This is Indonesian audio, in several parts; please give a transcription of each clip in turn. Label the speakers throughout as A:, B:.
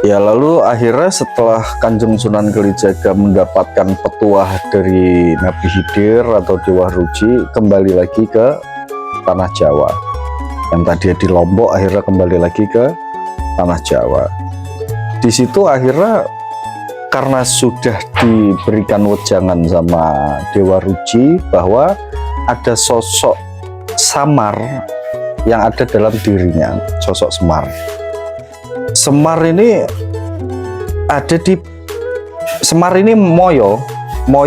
A: Ya, lalu akhirnya setelah Kanjeng Sunan Kalijaga mendapatkan petuah dari Nabi Khidir atau Dewa Ruci, kembali lagi ke tanah Jawa. Yang tadi di Lombok akhirnya kembali lagi ke tanah Jawa. Di situ akhirnya karena sudah diberikan wejangan sama Dewa Ruci bahwa ada sosok Samar yang ada dalam dirinya, sosok Semar. Semar ini ada di Semar ini moyo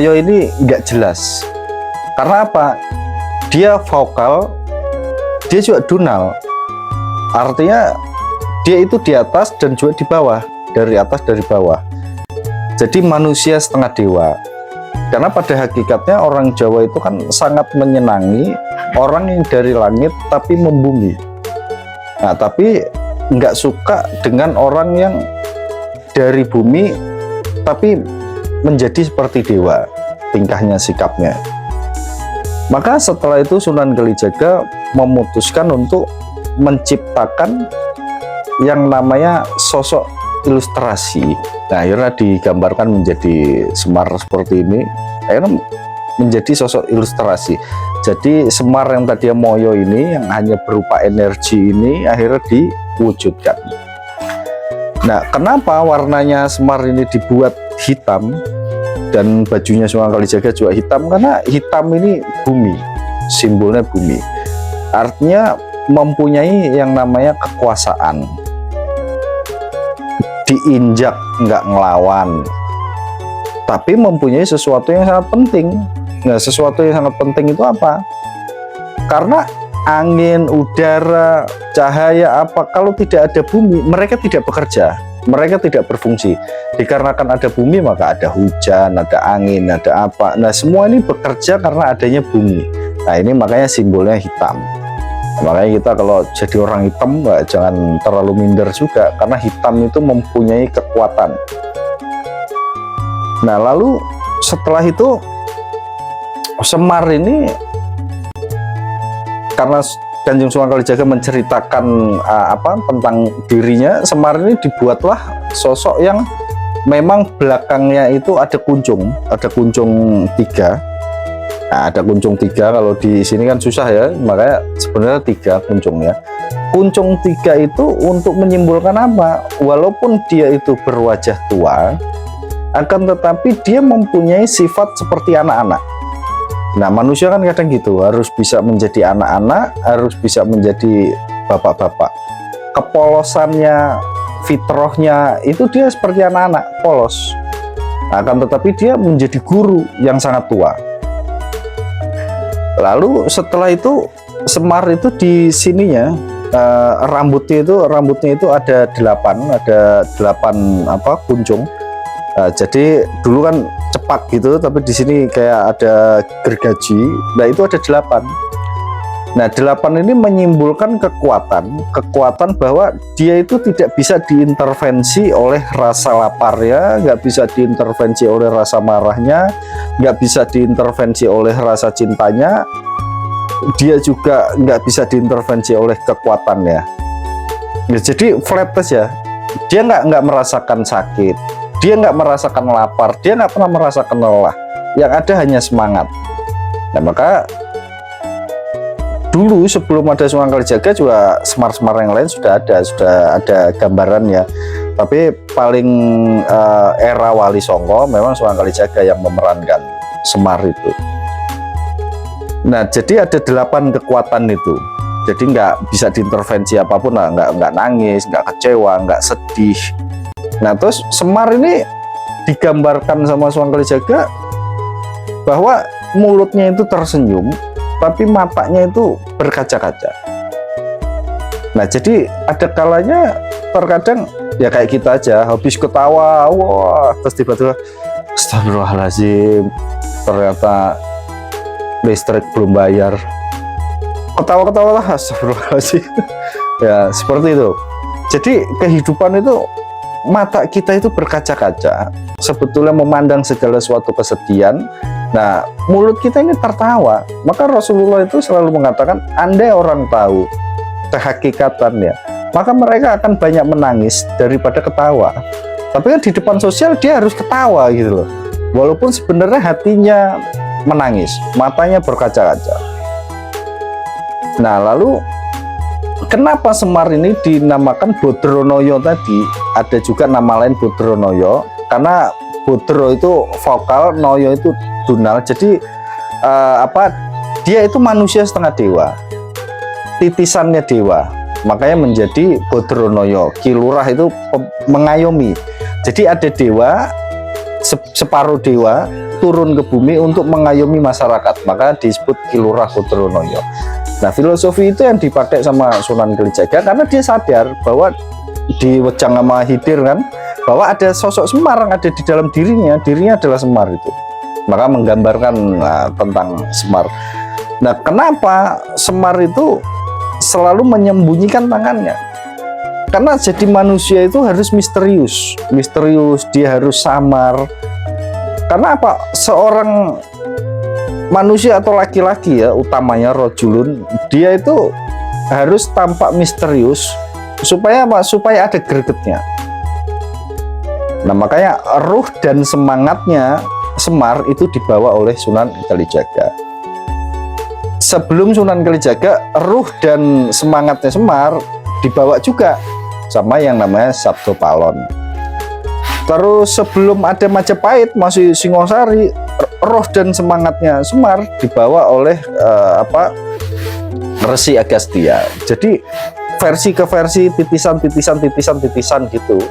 A: ini nggak jelas. Karena apa? Dia vokal, dia juga dunal. Artinya dia itu di atas dan juga di bawah, dari atas dari bawah. Jadi manusia setengah dewa. Karena pada hakikatnya orang Jawa itu kan sangat menyenangi orang yang dari langit tapi membumi. Nah, tapi nggak suka dengan orang yang dari bumi tapi menjadi seperti dewa tingkahnya, sikapnya. Maka setelah itu Sunan Kalijaga memutuskan untuk menciptakan yang namanya sosok ilustrasi. Nah, akhirnya digambarkan menjadi Semar seperti ini, akhirnya menjadi sosok ilustrasi. Jadi Semar yang tadinya moyo ini, yang hanya berupa energi ini, akhirnya diwujudkan. Nah, kenapa warnanya Semar ini dibuat hitam dan bajunya Sunan Kalijaga juga hitam? Karena hitam ini bumi, simbolnya bumi. Artinya mempunyai yang namanya kekuasaan. Diinjak nggak ngelawan, tapi mempunyai sesuatu yang sangat penting. Nah, sesuatu yang sangat penting itu apa? Karena angin, udara, cahaya apa, kalau tidak ada bumi, mereka tidak bekerja, mereka tidak berfungsi. Dikarenakan ada bumi, maka ada hujan, ada angin, ada apa. Nah, semua ini bekerja karena adanya bumi. Nah, ini makanya simbolnya hitam. Makanya kita kalau jadi orang hitam, jangan terlalu minder juga, karena hitam itu mempunyai kekuatan. Nah, lalu setelah itu Semar ini, karena Kanjeng Sunan Kalijaga menceritakan tentang dirinya, Semar ini dibuatlah sosok yang memang belakangnya itu ada kuncung 3. Nah, ada kuncung 3, kalau di sini kan susah ya, makanya sebenarnya 3 kuncungnya. Kuncung 3 itu untuk menyimpulkan apa? Walaupun dia itu berwajah tua, akan tetapi dia mempunyai sifat seperti anak-anak. Nah, manusia kan kadang gitu, harus bisa menjadi anak-anak, harus bisa menjadi bapak-bapak. Kepolosannya, fitrahnya itu dia seperti anak-anak, polos. Akan tetapi dia menjadi guru yang sangat tua. Lalu setelah itu Semar itu di sininya rambutnya itu ada 8 kuncung. Jadi dulu kan cepak gitu, tapi di sini kayak ada gergaji. Nah, itu ada 8. Nah, 8 ini menyimpulkan kekuatan bahwa dia itu tidak bisa diintervensi oleh rasa laparnya, nggak bisa diintervensi oleh rasa marahnya, nggak bisa diintervensi oleh rasa cintanya, dia juga nggak bisa diintervensi oleh kekuatannya. Ya, jadi flat ya, dia nggak merasakan sakit, dia nggak merasakan lapar, dia nggak pernah merasakan lelah. Yang ada hanya semangat. Nah, maka dulu sebelum ada Sunan Kalijaga juga Semar-Semar yang lain sudah ada gambarannya. Tapi paling era Wali Songo memang Sunan Kalijaga yang memerankan Semar itu. Nah, jadi ada 8 kekuatan itu. Jadi nggak bisa diintervensi apapun, nggak nangis, nggak kecewa, nggak sedih. Nah, terus Semar ini digambarkan sama Sunan Kalijaga bahwa mulutnya itu tersenyum, tapi matanya itu berkaca-kaca. Nah, jadi ada kalanya terkadang ya kayak kita aja, habis ketawa, wah, terus tiba-tiba astagfirullahaladzim, ternyata listrik belum bayar. Ketawa-ketawa lah, astagfirullahaladzim. Ya, seperti itu. Jadi kehidupan itu, mata kita itu berkaca-kaca, sebetulnya memandang segala suatu kesedihan. Nah, mulut kita ini tertawa. Maka Rasulullah itu selalu mengatakan, andai orang tahu kehakikatannya maka mereka akan banyak menangis daripada ketawa. Tapi kan di depan sosial dia harus ketawa gitu loh, walaupun sebenarnya hatinya menangis, matanya berkaca-kaca. Nah, lalu kenapa Semar ini dinamakan Bodronoyo tadi? Ada juga nama lain Bodronoyo, karena Bodro itu vokal, Noyo itu dunal. Jadi dia itu manusia setengah dewa, titisannya dewa, makanya menjadi Bodronoyo. Ki Lurah itu mengayomi. Jadi ada dewa, separuh dewa turun ke bumi untuk mengayomi masyarakat, maka disebut Ki Lurah Bodronoyo. Nah, filosofi itu yang dipakai sama Sunan Kalijaga, karena dia sadar bahwa di Wejang sama Hidir kan, bahwa ada sosok Semar yang ada di dalam dirinya adalah Semar itu. Maka menggambarkan tentang Semar. Nah, kenapa Semar itu selalu menyembunyikan tangannya? Karena jadi manusia itu harus misterius, dia harus samar. Karena apa? Seorang manusia atau laki-laki ya, utamanya rojulun, dia itu harus tampak misterius supaya apa? Supaya ada gregetnya. Nah, makanya ruh dan semangatnya Semar itu dibawa oleh Sunan Kalijaga. Sebelum Sunan Kalijaga, ruh dan semangatnya Semar dibawa juga sama yang namanya Sabdo Palon. Terus sebelum ada Majapahit, masih Singosari, roh dan semangatnya Semar dibawa oleh Resi Agastya. Jadi versi ke versi, titisan gitu.